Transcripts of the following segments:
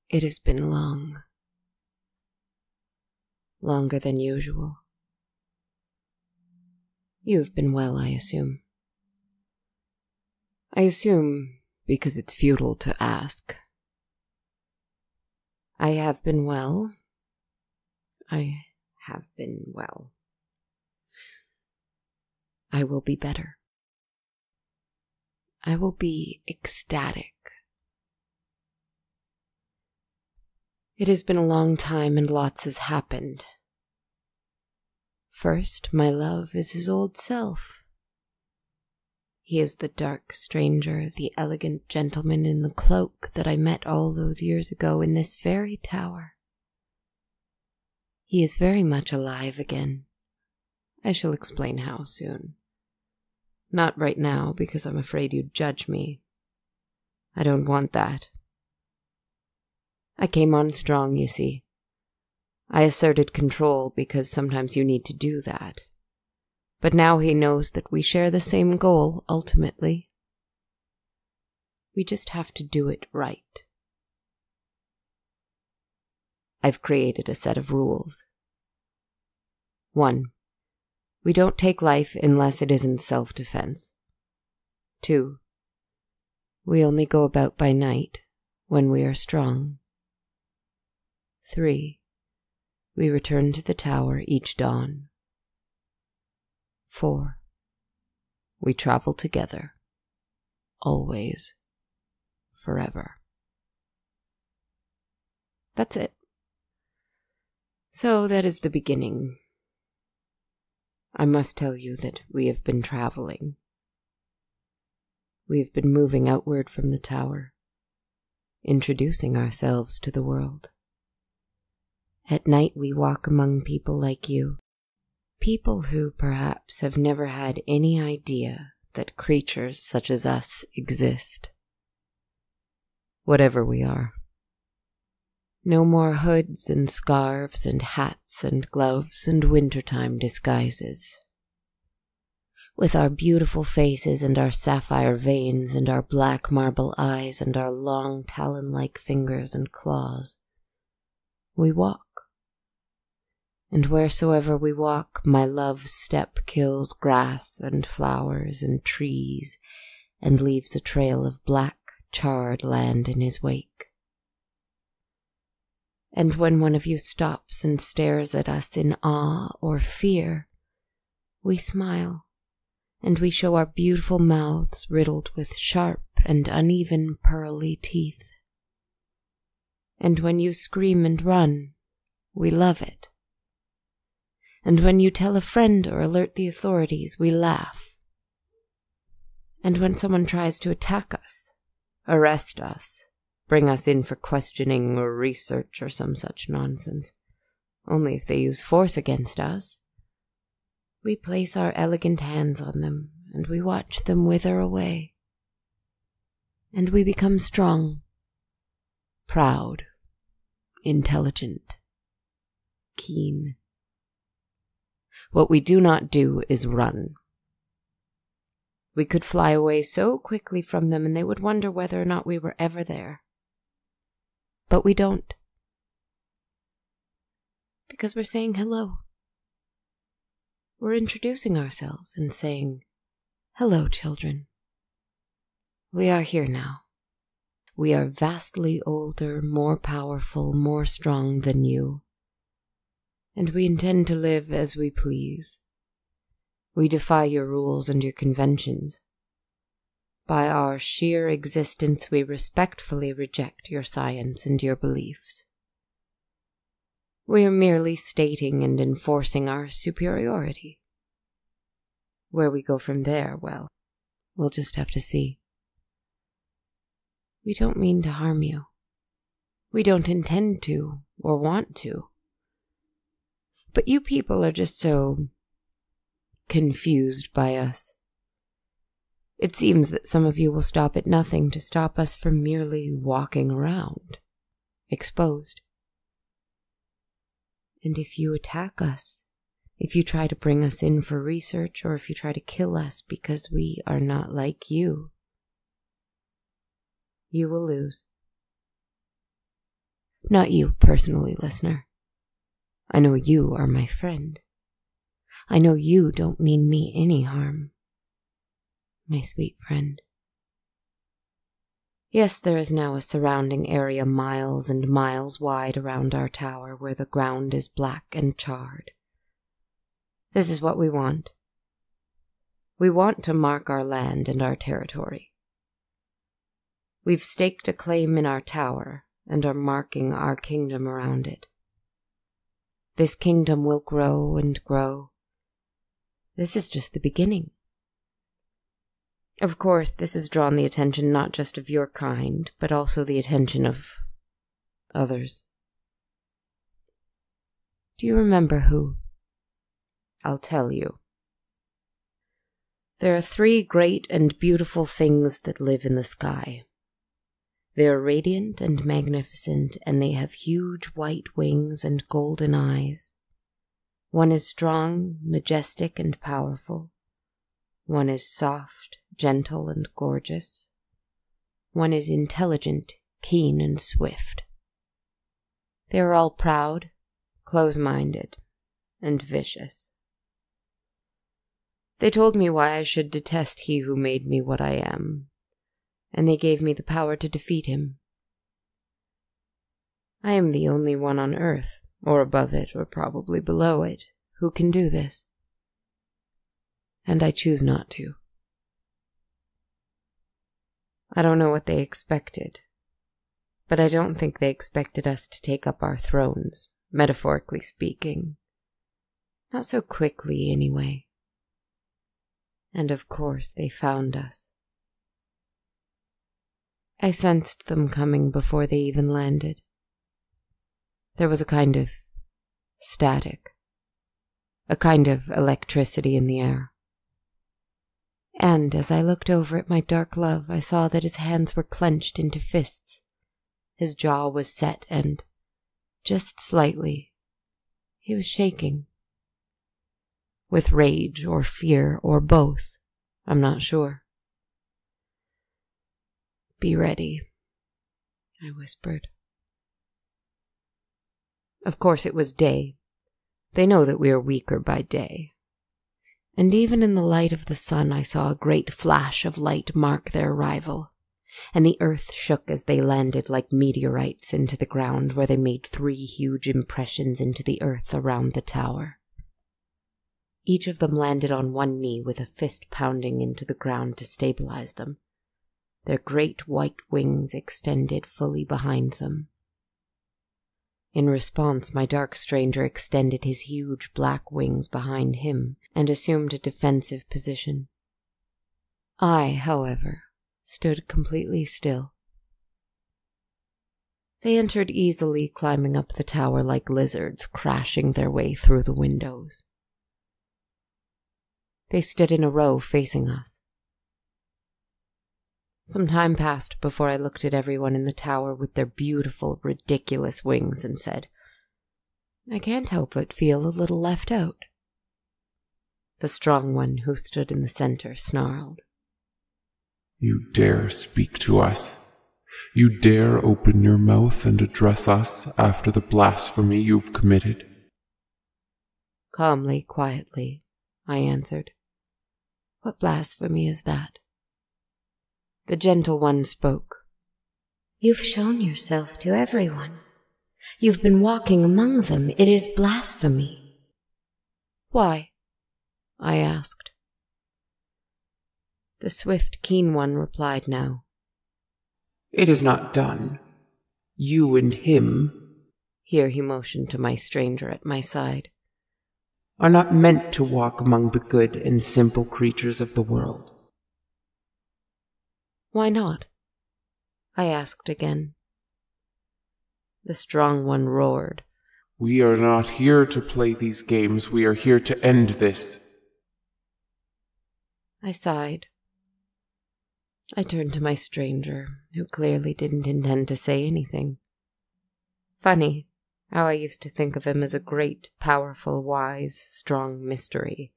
It has been long. Longer than usual. You have been well, I assume. I assume because it's futile to ask. I have been well. I have been well. I will be better. I will be ecstatic. It has been a long time and lots has happened. First, my love is his old self. He is the dark stranger, the elegant gentleman in the cloak that I met all those years ago in this very tower. He is very much alive again. I shall explain how soon. Not right now, because I'm afraid you'd judge me. I don't want that. I came on strong, you see. I asserted control because sometimes you need to do that. But now he knows that we share the same goal, ultimately. We just have to do it right. I've created a set of rules. 1. We don't take life unless it is in self-defense. 2. We only go about by night when we are strong. 3. We return to the tower each dawn. 4. We travel together, always, forever. That's it. So that is the beginning. I must tell you that we have been traveling. We have been moving outward from the tower, introducing ourselves to the world. At night we walk among people like you, people who perhaps have never had any idea that creatures such as us exist. Whatever we are. No more hoods and scarves and hats and gloves and wintertime disguises. With our beautiful faces and our sapphire veins and our black marble eyes and our long talon-like fingers and claws, we walk. And wheresoever we walk, my love's step kills grass and flowers and trees and leaves a trail of black, charred land in his wake. And when one of you stops and stares at us in awe or fear, we smile, and we show our beautiful mouths riddled with sharp and uneven pearly teeth. And when you scream and run, we love it. And when you tell a friend or alert the authorities, we laugh. And when someone tries to attack us, arrest us, bring us in for questioning or research or some such nonsense, only if they use force against us, we place our elegant hands on them and we watch them wither away. And we become strong, proud, intelligent, keen. What we do not do is run. We could fly away so quickly from them and they would wonder whether or not we were ever there. But we don't. Because we're saying hello. We're introducing ourselves and saying, "Hello, children. We are here now. We are vastly older, more powerful, more strong than you. And we intend to live as we please. We defy your rules and your conventions. By our sheer existence, we respectfully reject your science and your beliefs. We are merely stating and enforcing our superiority. Where we go from there, well, we'll just have to see. We don't mean to harm you. We don't intend to or want to. But you people are just so confused by us. It seems that some of you will stop at nothing to stop us from merely walking around, exposed. And if you attack us, if you try to bring us in for research, or if you try to kill us because we are not like you, you will lose. Not you personally, listener. I know you are my friend. I know you don't mean me any harm, my sweet friend. Yes, there is now a surrounding area miles and miles wide around our tower where the ground is black and charred. This is what we want. We want to mark our land and our territory. We've staked a claim in our tower and are marking our kingdom around it. This kingdom will grow and grow. This is just the beginning. Of course, this has drawn the attention not just of your kind, but also the attention of others. Do you remember who? I'll tell you. There are 3 great and beautiful things that live in the sky. They are radiant and magnificent, and they have huge white wings and golden eyes. One is strong, majestic, and powerful. One is soft, gentle, and gorgeous. One is intelligent, keen, and swift. They are all proud, close-minded, and vicious. They told me why I should detest he who made me what I am, and they gave me the power to defeat him. I am the only one on Earth, or above it, or probably below it, who can do this. And I choose not to. I don't know what they expected, but I don't think they expected us to take up our thrones, metaphorically speaking. Not so quickly, anyway. And of course they found us. I sensed them coming before they even landed. There was a kind of static, a kind of electricity in the air. And as I looked over at my dark love, I saw that his hands were clenched into fists. His jaw was set and, just slightly, he was shaking. With rage or fear or both, I'm not sure. "Be ready," I whispered. Of course it was day. They know that we are weaker by day. And even in the light of the sun I saw a great flash of light mark their arrival, and the earth shook as they landed like meteorites into the ground, where they made 3 huge impressions into the earth around the tower. Each of them landed on one knee with a fist pounding into the ground to stabilize them. Their great white wings extended fully behind them. In response, my dark stranger extended his huge black wings behind him and assumed a defensive position. I, however, stood completely still. They entered easily, climbing up the tower like lizards, crashing their way through the windows. They stood in a row facing us. Some time passed before I looked at everyone in the tower with their beautiful, ridiculous wings and said, "I can't help but feel a little left out." The strong one, who stood in the center, snarled, "You dare speak to us? You dare open your mouth and address us after the blasphemy you've committed?" Calmly, quietly, I answered, "What blasphemy is that?" The gentle one spoke. "You've shown yourself to everyone. You've been walking among them. It is blasphemy." "Why?" I asked. The swift, keen one replied now. It is not done. You and him, here he motioned to my stranger at my side, are not meant to walk among the good and simple creatures of the world. Why not? I asked again. The strong one roared. We are not here to play these games. We are here to end this. I sighed. I turned to my stranger, who clearly didn't intend to say anything. Funny how I used to think of him as a great, powerful, wise, strong mystery.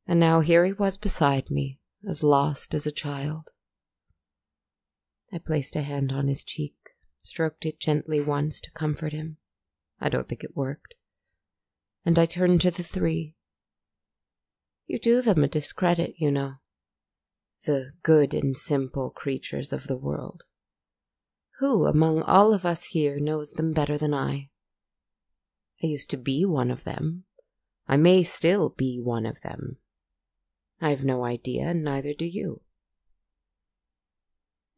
And now here he was beside me, as lost as a child. I placed a hand on his cheek, stroked it gently once to comfort him. I don't think it worked. And I turned to the three. You do them a discredit, you know. The good and simple creatures of the world. Who among all of us here knows them better than I? I used to be one of them. I may still be one of them. I've no idea, and neither do you.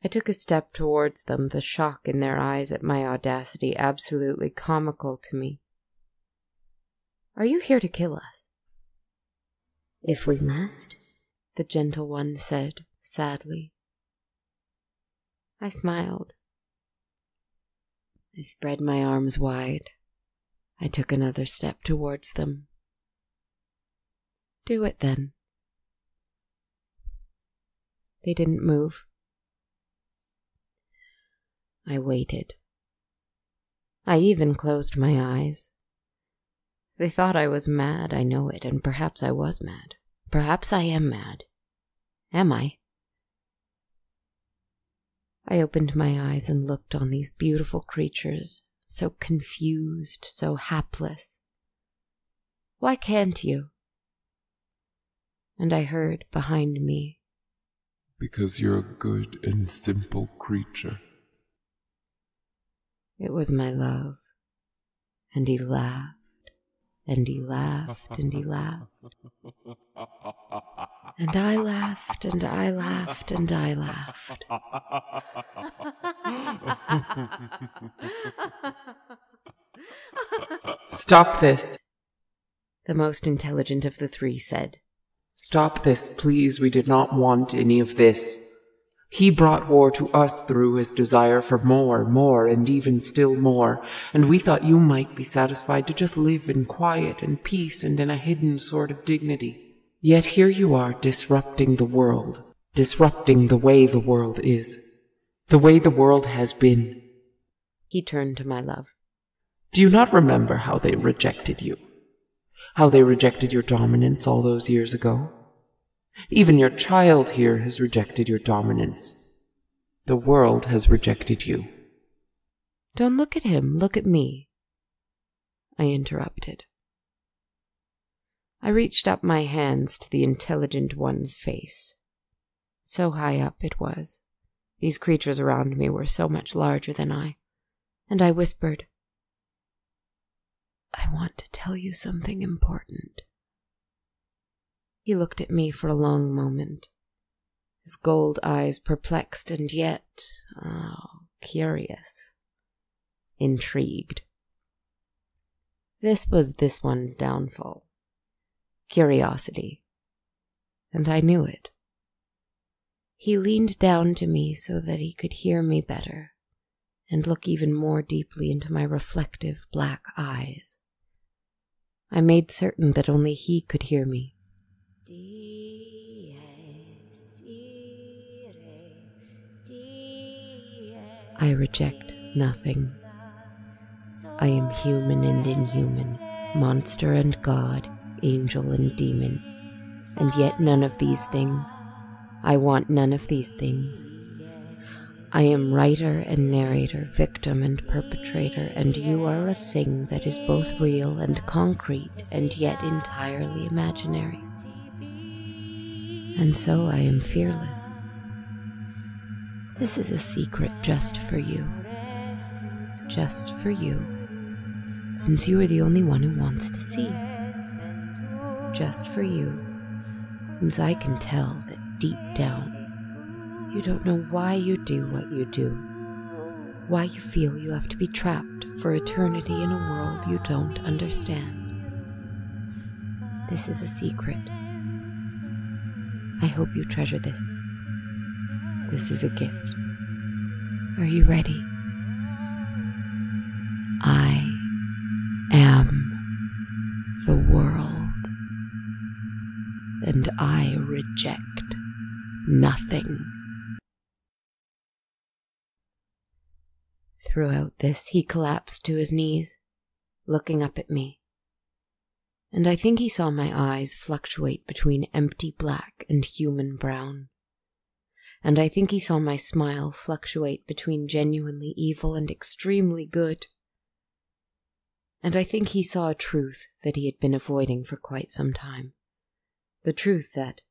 I took a step towards them, the shock in their eyes at my audacity absolutely comical to me. Are you here to kill us? If we must, the gentle one said sadly. I smiled. I spread my arms wide. I took another step towards them. Do it then. They didn't move. I waited. I even closed my eyes. They thought I was mad, I know it, and perhaps I was mad. Perhaps I am mad. Am I? I opened my eyes and looked on these beautiful creatures, so confused, so hapless. Why can't you? And I heard behind me, because you're a good and simple creature. It was my love, and he laughed, and he laughed, and he laughed. And I laughed, and I laughed, and I laughed. Stop this, the most intelligent of the three said. Stop this, please. We did not want any of this. He brought war to us through his desire for more, and even still more, and we thought you might be satisfied to just live in quiet and peace and in a hidden sort of dignity. Yet here you are disrupting the world, disrupting the way the world is, the way the world has been. He turned to my love. Do you not remember how they rejected you? How they rejected your dominance all those years ago? Even your child here has rejected your dominance. The world has rejected you. Don't look at him, look at me, I interrupted. I reached up my hands to the intelligent one's face. So high up it was. These creatures around me were so much larger than I. And I whispered, I want to tell you something important. He looked at me for a long moment, his gold eyes perplexed and yet, curious, intrigued. This was this one's downfall. Curiosity. And I knew it. He leaned down to me so that he could hear me better and look even more deeply into my reflective black eyes. I made certain that only he could hear me. I reject nothing. I am human and inhuman, monster and god, angel and demon, and yet none of these things. I want none of these things. I am writer and narrator, victim and perpetrator, and you are a thing that is both real and concrete, and yet entirely imaginary. And so I am fearless. This is a secret just for you. Just for you, since you are the only one who wants to see. Just for you, since I can tell that deep down, you don't know why you do what you do, why you feel you have to be trapped for eternity in a world you don't understand. This is a secret. I hope you treasure this. This is a gift. Are you ready? I am the world, and I reject nothing. Throughout this, he collapsed to his knees, looking up at me, and I think he saw my eyes fluctuate between empty black and human brown, and I think he saw my smile fluctuate between genuinely evil and extremely good, and I think he saw a truth that he had been avoiding for quite some time, the truth that,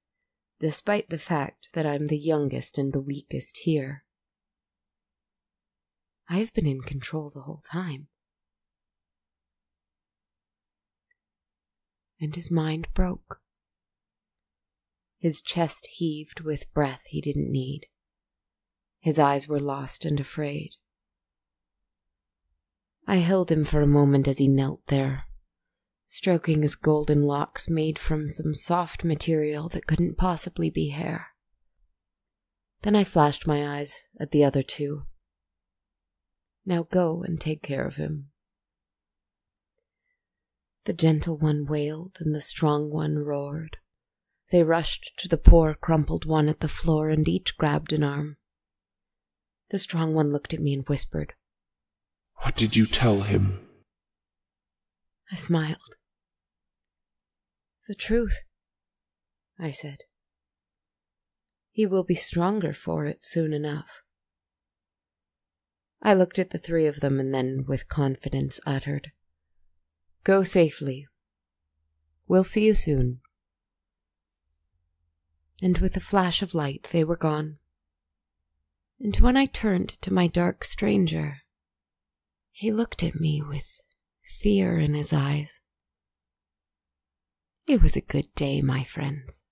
despite the fact that I'm the youngest and the weakest here, I have been in control the whole time. And his mind broke. His chest heaved with breath he didn't need. His eyes were lost and afraid. I held him for a moment as he knelt there, stroking his golden locks made from some soft material that couldn't possibly be hair. Then I flashed my eyes at the other two. Now go and take care of him. The gentle one wailed and the strong one roared. They rushed to the poor, crumpled one at the floor and each grabbed an arm. The strong one looked at me and whispered, "What did you tell him?" I smiled. "The truth," I said. "He will be stronger for it soon enough." I looked at the three of them and then, with confidence, uttered, "Go safely. We'll see you soon." And with a flash of light, they were gone. And when I turned to my dark stranger, he looked at me with fear in his eyes. It was a good day, my friends.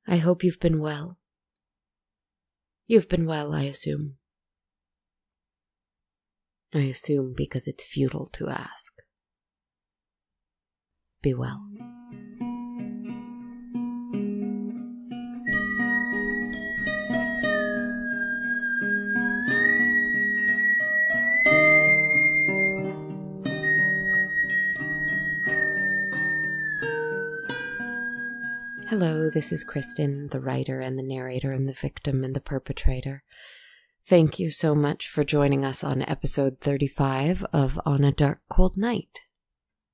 I hope you've been well. You've been well, I assume. I assume because it's futile to ask. Be well. Hello, this is Kristen, the writer and the narrator and the victim and the perpetrator. Thank you so much for joining us on episode 35 of On a Dark Cold Night.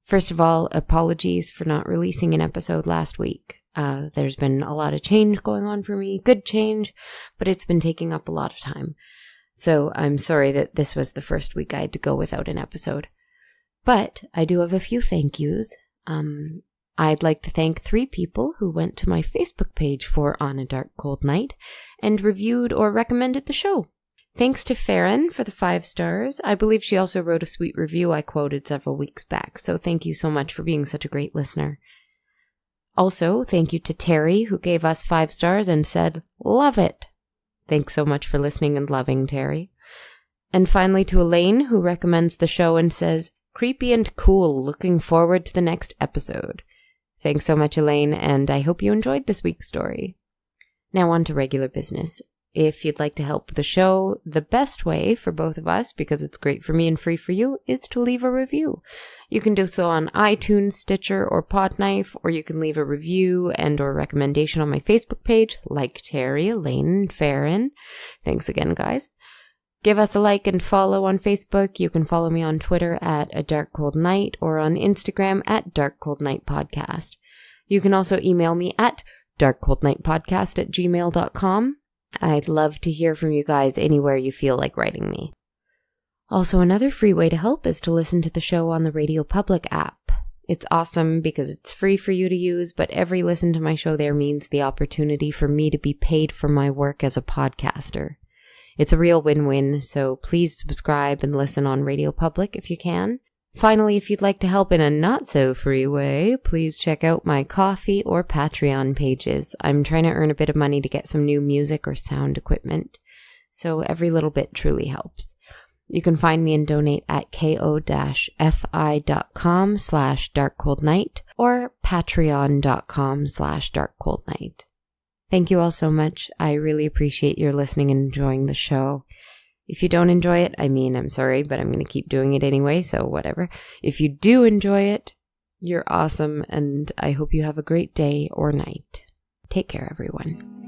First of all, apologies for not releasing an episode last week. There's been a lot of change going on for me, good change, but it's been taking up a lot of time. So I'm sorry that this was the first week I had to go without an episode. But I do have a few thank yous. I'd like to thank 3 people who went to my Facebook page for On a Dark Cold Night and reviewed or recommended the show. Thanks to Farron for the 5 stars. I believe she also wrote a sweet review I quoted several weeks back, so thank you so much for being such a great listener. Also, thank you to Terry, who gave us 5 stars and said, "Love it." Thanks so much for listening and loving, Terry. And finally to Elaine, who recommends the show and says, "Creepy and cool, looking forward to the next episode." Thanks so much, Elaine, and I hope you enjoyed this week's story. Now on to regular business. If you'd like to help the show, the best way for both of us, because it's great for me and free for you, is to leave a review. You can do so on iTunes, Stitcher, or Podknife, or you can leave a review and or recommendation on my Facebook page, like Terry, Elaine, and Farron. Thanks again, guys. Give us a like and follow on Facebook. You can follow me on Twitter at A Dark Cold Night or on Instagram at Dark Cold Night Podcast. You can also email me at darkcoldnightpodcast@gmail.com. I'd love to hear from you guys anywhere you feel like writing me. Also, another free way to help is to listen to the show on the Radio Public app. It's awesome because it's free for you to use, but every listen to my show there means the opportunity for me to be paid for my work as a podcaster. It's a real win-win, so please subscribe and listen on Radio Public if you can. Finally, if you'd like to help in a not-so-free way, please check out my Ko-fi or Patreon pages. I'm trying to earn a bit of money to get some new music or sound equipment, so every little bit truly helps. You can find me and donate at ko-fi.com/darkcoldnight or patreon.com/darkcoldnight. Thank you all so much. I really appreciate your listening and enjoying the show. If you don't enjoy it, I'm sorry, but I'm going to keep doing it anyway, so whatever. If you do enjoy it, you're awesome, and I hope you have a great day or night. Take care, everyone.